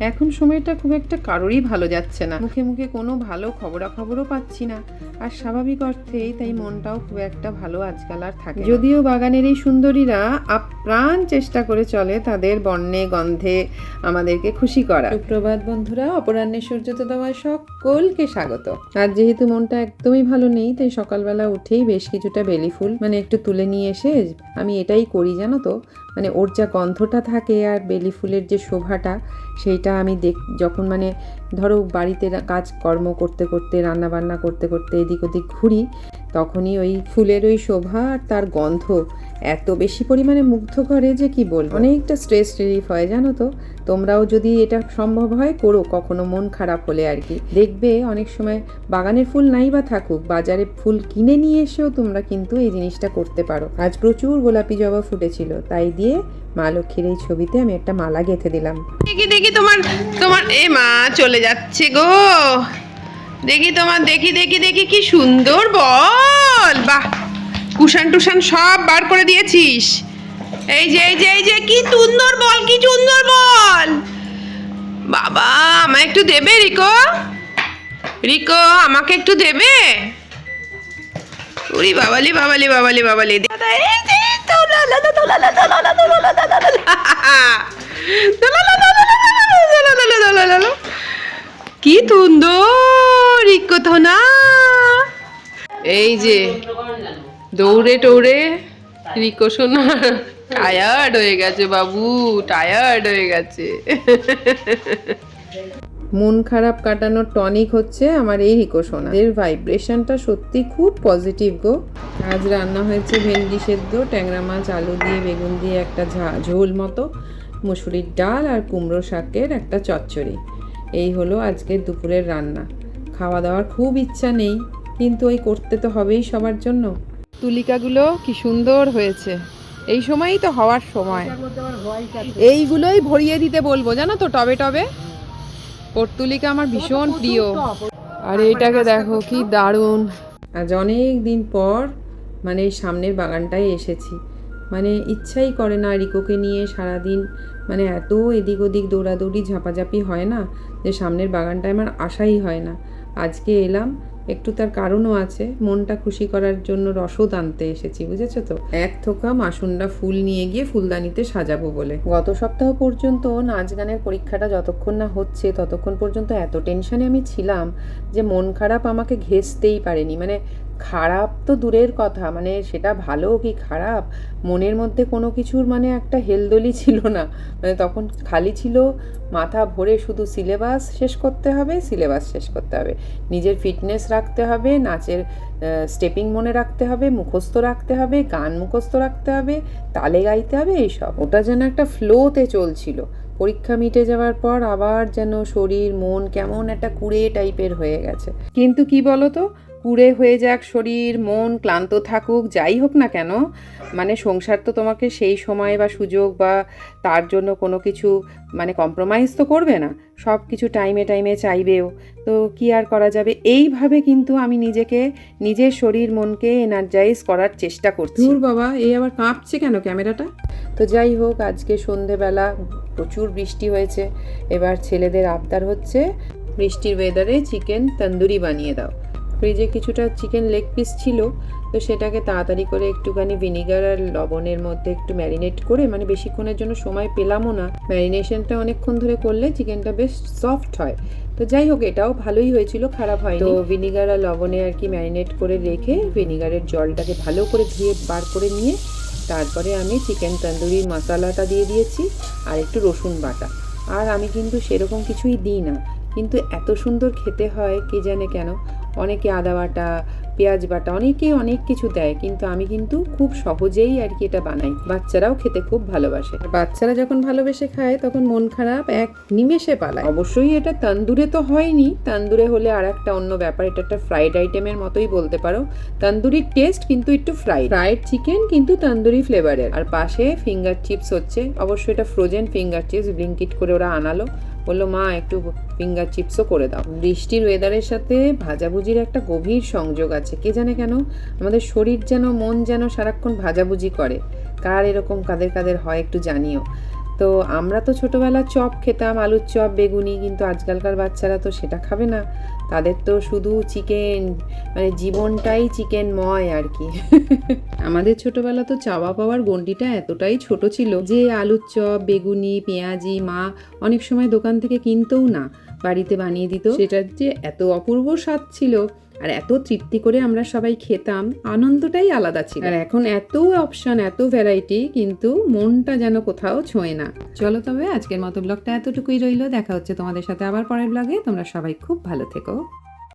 এখন সময়টা খুব একটা কারোরই ভালো যাচ্ছে না, মুখে মুখে কোনো ভালো খবরাখবরও পাচ্ছি না। আর স্বাভাবিক অর্থেই তাই মনটাও খুব একটা ভালো আজকাল আর থাকে। যদিও বাগানের এই সুন্দরীরা আপ্রাণ চেষ্টা করে চলে তাদের বর্ণে গন্ধে আমাদেরকে খুশি করা। সুপ্রভাত বন্ধুরা, অপরাহ্নের সূর্যোদয় সকলকে স্বাগত। আর যেহেতু মনটা একদমই ভালো নেই, তাই সকালবেলা উঠেই বেশ কিছুটা বেলি ফুল একটু তুলে নিয়ে এসে আমি এটাই করি জানো তো, ওর যা গন্ধটা থাকে আর বেলি ফুলের যে শোভাটা, সেইটা আমি যখন ধরো বাড়িতে কাজকর্ম করতে করতে রান্না বান্না করতে করতে এদিক ওদিক ঘুরি, তখনই ওই ফুলের ওই শোভা আর তার গন্ধ এত বেশি পরিমাণে মুগ্ধ করে যে কি বলবো। অনেকটা স্ট্রেস রিলিফ হয় জানো তো। তোমরাও যদি এটা সম্ভব হয় করো কখনো মন খারাপ হলে আর কি। দেখবে অনেক সময় বাগানের ফুল নাই বা থাকুক, বাজারে ফুল কিনে নিয়ে এসেও তোমরা কিন্তু এই জিনিসটা করতে পারো। আজ প্রচুর গোলাপি জবা ফুটেছিল, তাই দিয়ে মা লক্ষ্মীর এই ছবিতে আমি একটা মালা গেঁথে দিলাম। দেখি দেখি তোমার তোমার এ মা চলে যাচ্ছে গো। দেখি তোমার দেখি দেখি দেখি কি সুন্দর বল। বাহ, কুশান টুশান সব বার করে দিয়েছিস। এই যে এই যে এই যে কি সুন্দর বল, কি সুন্দর বল। বাবা, আমায় একটু দেবে রিকো? রিকো আমাকে একটু দেবে? ওরে বাবালি বাবালি বাবালি বাবালি। কি সুন্দর রিকো তো না। এই যে দৌড়ে টৌড়ে রিকো সোনা টায়ার্ড হয়ে গেছে বাবু, টায়ার্ড হয়ে গেছে। মন খারাপ কাটানোর টনিক হচ্ছে আমার এই রিকো সোনা। এর ভাইব্রেশনটা সত্যি খুব পজিটিভ গো। আজ রান্না হয়েছে ভেন্ডি সেদ্ধ, ট্যাংরা মাছ, আলু দিয়ে বেগুন দিয়ে একটা ঝোল মতো, মুসুরির ডাল আর কুমড়ো শাকের একটা চচ্চড়ি। এই হলো আজকের দুপুরের রান্না। খাওয়া দাওয়ার খুব ইচ্ছা নেই, কিন্তু ওই করতে তো হবেই সবার জন্য। তুলিকাগুলো কি সুন্দর হয়েছে, এই সময়ই তো হওয়ার সময়। এইগুলোই ভরিয়ে দিতে বলবো জানো তো টবে টবে। পর্তুলিকা আমার ভীষণ প্রিয়। আর এইটাকে দেখো কি দারুণ। আজ অনেক দিন পর এই সামনের বাগানটায় এসেছি। ইচ্ছাই করে না রিকোকে নিয়ে সারাদিন এত এদিক ওদিক দৌড়াদৌড়ি ঝাপাঝাপি হয় না, যে সামনের বাগানটায় আমার আশাই হয় না। আজকে এলাম, একটু তার কারণও আছে। মনটা খুশি করার জন্য রসদ আনতে এসেছি, বুঝেছো তো। এক থোকা মাসুন্ডা ফুল নিয়ে গিয়ে ফুলদানিতে সাজাবো বলে। গত সপ্তাহ পর্যন্ত নাচ গানের পরীক্ষাটা যতক্ষণ না হচ্ছে ততক্ষণ পর্যন্ত এত টেনশনে আমি ছিলাম যে মন খারাপ আমাকে ঘেঁষতেই পারেনি। খারাপ তো দূরের কথা, সেটা ভালো কি খারাপ, মনের মধ্যে কোনো কিছুর একটা হেলদোলি ছিল না। তখন খালি ছিল মাথা ভরে শুধু সিলেবাস শেষ করতে হবে, সিলেবাস শেষ করতে হবে, নিজের ফিটনেস রাখতে হবে, নাচের স্টেপিং মনে রাখতে হবে, মুখস্থ রাখতে হবে, গান মুখস্থ রাখতে হবে, তালে গাইতে হবে, এইসব। ওটা যেন একটা ফ্লোতে চলছিল। পরীক্ষা মিটে যাওয়ার পর আবার যেন শরীর মন কেমন একটা কুড়ে টাইপের হয়ে গেছে। কিন্তু কি বলো তো, কুড়ে হয়ে যাক শরীর মন, ক্লান্ত থাকুক, যাই হোক না কেন, সংসার তো তোমাকে সেই সময় বা সুযোগ বা তার জন্য কোনো কিছু কম্প্রোমাইজ তো করবে না, সব কিছু টাইমে টাইমে চাইবেও। তো কি আর করা যাবে, এইভাবে কিন্তু আমি নিজেকে, নিজের শরীর মনকে এনার্জাইজ করার চেষ্টা করছি। দূর বাবা, এই আবার কাঁপছে কেন ক্যামেরাটা। তো যাই হোক, আজকে সন্ধেবেলা প্রচুর বৃষ্টি হয়েছে। এবার ছেলেদের আবদার হচ্ছে বৃষ্টির ওয়েদারে চিকেন তন্দুরি বানিয়ে দাও। ফ্রিজে কিছুটা চিকেন লেগ পিস ছিল, তো সেটাকে তাড়াতাড়ি করে একটুখানি ভিনিগার আর লবণের মধ্যে একটু ম্যারিনেট করে, বেশিক্ষণের জন্য সময় পেলামও না। ম্যারিনেশনটা অনেকক্ষণ ধরে করলে চিকেনটা বেশ সফট হয়। তো যাই হোক, এটাও ভালোই হয়েছিল, খারাপ হয়নি। তো ভিনিগার আর লবণে আর কি ম্যারিনেট করে রেখে ভিনিগারের জলটাকে ভালো করে ধুয়ে বার করে নিয়ে তারপরে আমি চিকেন তন্দুরির মশলাটা দিয়ে দিয়েছি আর একটু রসুন বাটা। আর আমি কিন্তু সেরকম কিছুই দিই না, কিন্তু এত সুন্দর খেতে হয় কে জানে কেন। অনেকে আদা বাটা, পেঁয়াজ বাটা, অনেকেই অনেক কিছু দেয়, কিন্তু আমি কিন্তু খুব সহজেই আর কি এটা বানাই। বাচ্চারাও খেতে খুব ভালোবাসে। বাচ্চারা যখন ভালোবেসে খায় তখন মন খারাপ এক নিমেষে পালায়। অবশ্যই এটা তন্দুরে তো হয়নি, তন্দুরে হলে আর একটা অন্য ব্যাপার, এটা একটা ফ্রাইড আইটেমের মতোই বলতে পারো। তন্দুরির টেস্ট কিন্তু একটু ফ্রাইড চিকেন, কিন্তু তন্দুরি ফ্লেভারের। আর পাশে ফিঙ্গার চিপস হচ্ছে, অবশ্যই এটা ফ্রোজেন ফিঙ্গার চিপস, ব্লিঙ্কিট করে ওরা আনালো। বললো মা একটু ফিঙ্গার চিপসও করে দাও। বৃষ্টির ওয়েদারের সাথে ভাজাভুজির একটা গভীর সংযোগ আছে, কে জানে কেন আমাদের শরীর যেন মন যেন সারাক্ষণ ভাজাভুজি করে। কার এরকম কাদের কাদের হয় একটু জানিও। তো আমরা তো ছোটবেলা চপ খেতাম, আলুর চপ, বেগুনি, কিন্তু আজকালকার বাচ্চারা তো সেটা খাবে না। তাদের তো শুধু চিকেন, মানে জীবনটাই চিকেনময় আর কি। আমাদের ছোটবেলা তো চাওয়া পাওয়ার গণ্ডিটা এতটাই ছোট ছিল যে আলুর চপ, বেগুনি, পেঁয়াজি মা অনেক সময় দোকান থেকে কিনতেও না, বাড়িতে বানিয়ে দিত। সেটার যে এত অপূর্ব স্বাদ ছিল আর এত তৃপ্তি করে আমরা সবাই খেতাম, আনন্দটাই আলাদা ছিল। আর এখন এত অপশন, এত ভ্যারাইটি, কিন্তু মনটা যেন কোথাও ছোঁয় না। চলো তবে আজকের মতো ব্লগটা এতটুকুই রইলো। দেখা হচ্ছে তোমাদের সাথে আবার পরের ব্লগে। তোমরা সবাই খুব ভালো থেকো।